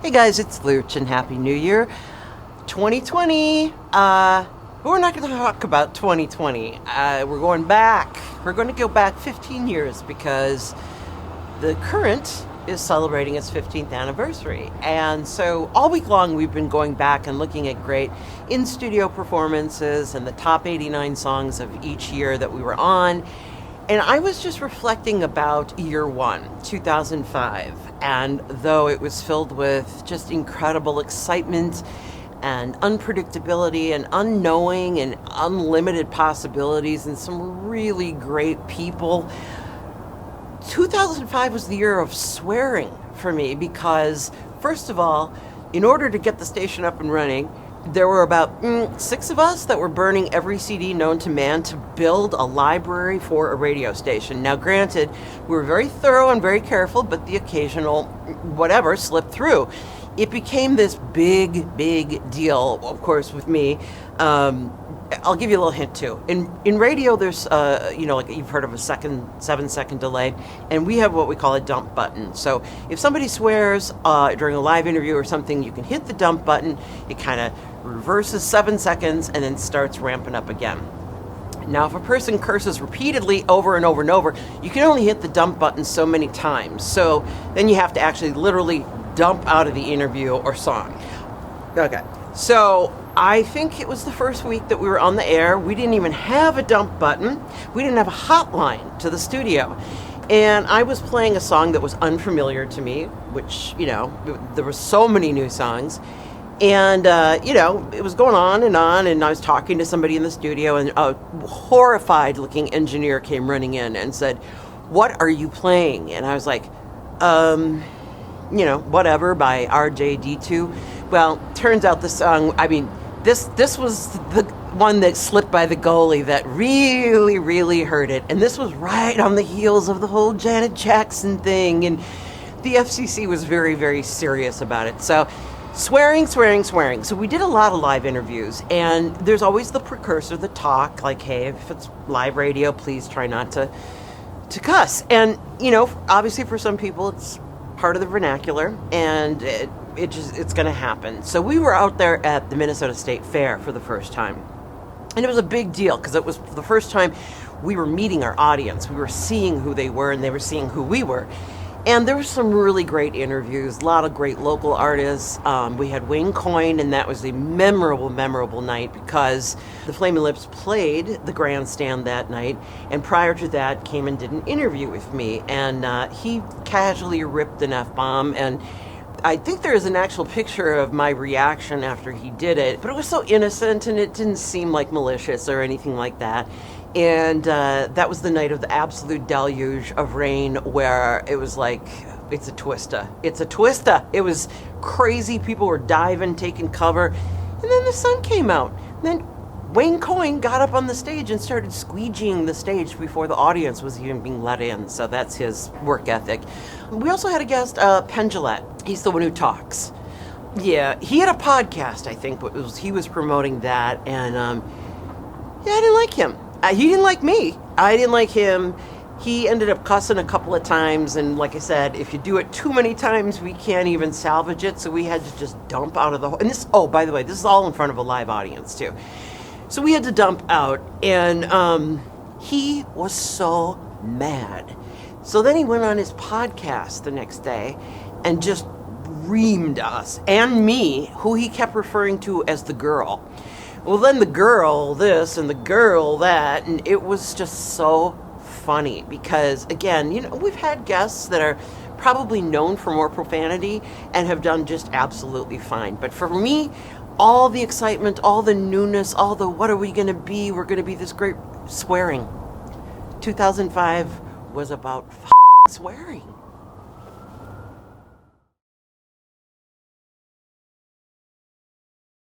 Hey guys, it's Looch and Happy New Year 2020. But we're not going to talk about 2020. We're going back. We're going to go back 15 years because the current is celebrating its 15th anniversary. And so all week long we've been going back and looking at great in-studio performances and the top 89 songs of each year that we were on. And I was just reflecting about year one, 2005, and though it was filled with just incredible excitement and unpredictability and unknowing and unlimited possibilities and some really great people, 2005 was the year of swearing for me because, first of all, in order to get the station up and running, there were about 6 of us that were burning every CD known to man to build a library for a radio station. Now, granted, we were very thorough and very careful, but the occasional whatever slipped through. It became this big, big deal, of course, with me. I'll give you a little hint too. In radio, there's, like you've heard of a 7-second delay, and we have what we call a dump button. So if somebody swears during a live interview or something, you can hit the dump button. It kind of reverses 7 seconds and then starts ramping up again. Now, if a person curses repeatedly over and over and over, you can only hit the dump button so many times. So then you have to actually literally dump out of the interview or song. Okay, so I think it was the first week that we were on the air. We didn't even have a dump button. We didn't have a hotline to the studio. And I was playing a song that was unfamiliar to me, which, there were so many new songs. And, it was going on, and I was talking to somebody in the studio, and a horrified-looking engineer came running in and said, "What are you playing?" And I was like, whatever, by RJD2. Well, turns out the song, this was the one that slipped by the goalie that really, really hurt it. And this was right on the heels of the whole Janet Jackson thing. And the FCC was very, very serious about it. So swearing. So we did a lot of live interviews. And there's always the precursor, the talk, like, hey, if it's live radio, please try not to cuss. And, obviously for some people, it's part of the vernacular, and it's going to happen. So we were out there at the Minnesota State Fair for the first time, and it was a big deal because it was the first time we were meeting our audience. We were seeing who they were, and they were seeing who we were. And there were some really great interviews, a lot of great local artists. We had Wayne Coyne, and that was a memorable night because the Flaming Lips played the grandstand that night, and prior to that came and did an interview with me, and he casually ripped an F-bomb, and I think there is an actual picture of my reaction after he did it, but it was so innocent, and it didn't seem like malicious or anything like that. And that was the night of the absolute deluge of rain where it was like, it's a twista. It was crazy. People were diving, taking cover. And then the sun came out. And then Wayne Coyne got up on the stage and started squeegeeing the stage before the audience was even being let in. So that's his work ethic. We also had a guest, Penn Jillette. He's the one who talks. Yeah, he had a podcast, I think, but he was promoting that. And I didn't like him. He didn't like me. I didn't like him. He ended up cussing a couple of times, and like I said, if you do it too many times, we can't even salvage it, so we had to just dump out of the whole... And this, by the way, this is all in front of a live audience, too. So we had to dump out, and he was so mad. So then he went on his podcast the next day and just reamed us, and me, who he kept referring to as the girl. Well, then the girl this and the girl that, and it was just so funny because, again, we've had guests that are probably known for more profanity and have done just absolutely fine. But for me, all the excitement, all the newness, all the what are we going to be? We're going to be this great swearing. 2005 was about swearing.